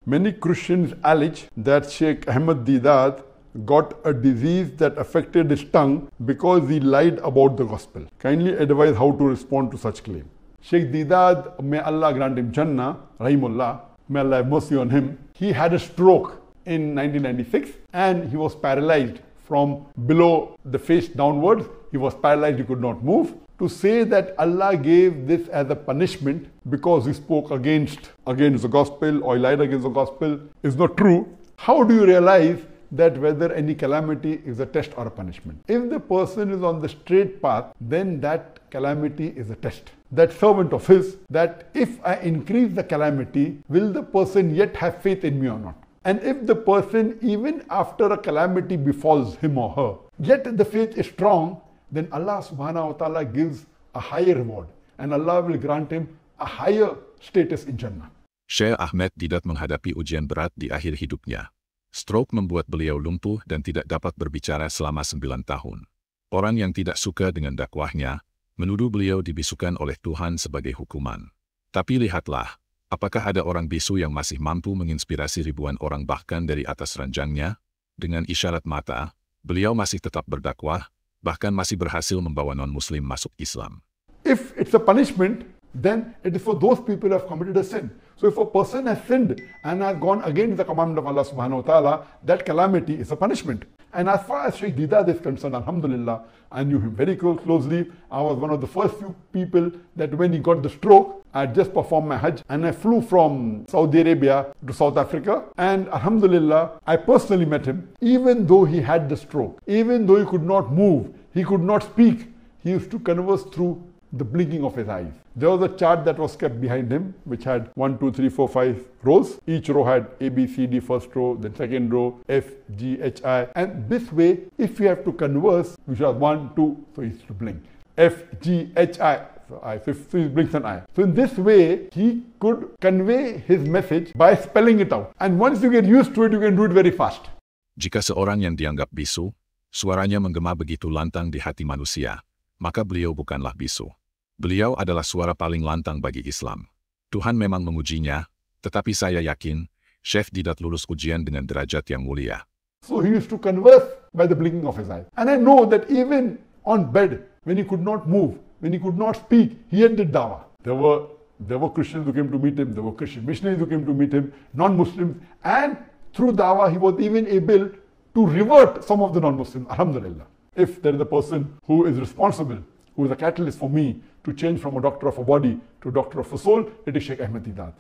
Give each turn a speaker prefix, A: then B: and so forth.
A: Many Christians allege that Syekh Ahmed Deedat got a disease that affected his tongue because he lied about the gospel. Kindly advise how to respond to such claim. Syekh Deedat, may Allah grant him Jannah, Rahimullah, may Allah have mercy on him. He had a stroke in 1996 and he was paralyzed from below the face downwards. He was paralyzed, he could not move. To say that Allah gave this as a punishment because he spoke against the gospel or he lied against the gospel is not true. How do you realize that whether any calamity is a test or a punishment? If the person is on the straight path, then that calamity is a test. That servant of his, that if I increase the calamity, will the person yet have faith in me or not? And if the person, even after a calamity befalls him or her, yet the faith is strong, then Allah subhanahu wa ta'ala gives a higher reward and Allah will grant him a higher status in Jannah.
B: Syekh Ahmed Deedat menghadapi ujian berat di akhir hidupnya. Stroke membuat beliau lumpuh dan tidak dapat berbicara selama 9 tahun. Orang yang tidak suka dengan dakwahnya menuduh beliau dibisukan oleh Tuhan sebagai hukuman. Tapi lihatlah, apakah ada orang bisu yang masih mampu menginspirasi ribuan orang bahkan dari atas ranjangnya? Dengan isyarat mata, beliau masih tetap berdakwah, bahkan masih berhasil membawa non-Muslim masuk Islam.
A: If it's a punishment, then it is for those people who have committed a sin. So if a person has sinned and has gone against the commandment of Allah subhanahu wa ta'ala, that calamity is a punishment. And as far as Syekh Deedat is concerned, alhamdulillah, I knew him very closely. I was one of the first few people that when he got the stroke, I had just performed my Hajj and I flew from Saudi Arabia to South Africa. And alhamdulillah, I personally met him. Even though he had the stroke, even though he could not move, he could not speak, he used to converse through the blinking of his eyes. There was a chart that was kept behind him, which had 1, 2, 3, 4, 5 rows. Each row had A, B, C, D, first row, then second row, F, G, H, I. And this way, if you have to converse, we should have 1, 2, so he used to blink. F, G, H, I. So he blinks an eye. So in this way, he could convey his message by spelling it out. And once you get used to it, you can do it very fast.
B: Jika seorang yang dianggap bisu, suaranya menggema begitu lantang di hati manusia, maka beliau bukanlah bisu. Beliau adalah suara paling lantang bagi Islam. Tuhan memang mengujinya, tetapi saya yakin Syekh Deedat lulus ujian dengan derajat yang mulia.
A: So he used to converse by the blinking of his eyes. And I know that even on bed, when he could not move, when he could not speak, he had the dawah. There were Christians who came to meet him, there were Christian missionaries who came to meet him, non-Muslims, and through dawah he was even able to revert some of the non-Muslims, alhamdulillah. If there is a person who is responsible, who is a catalyst for me to change from a doctor of a body to a doctor of a soul, it is Syekh Ahmed Deedat.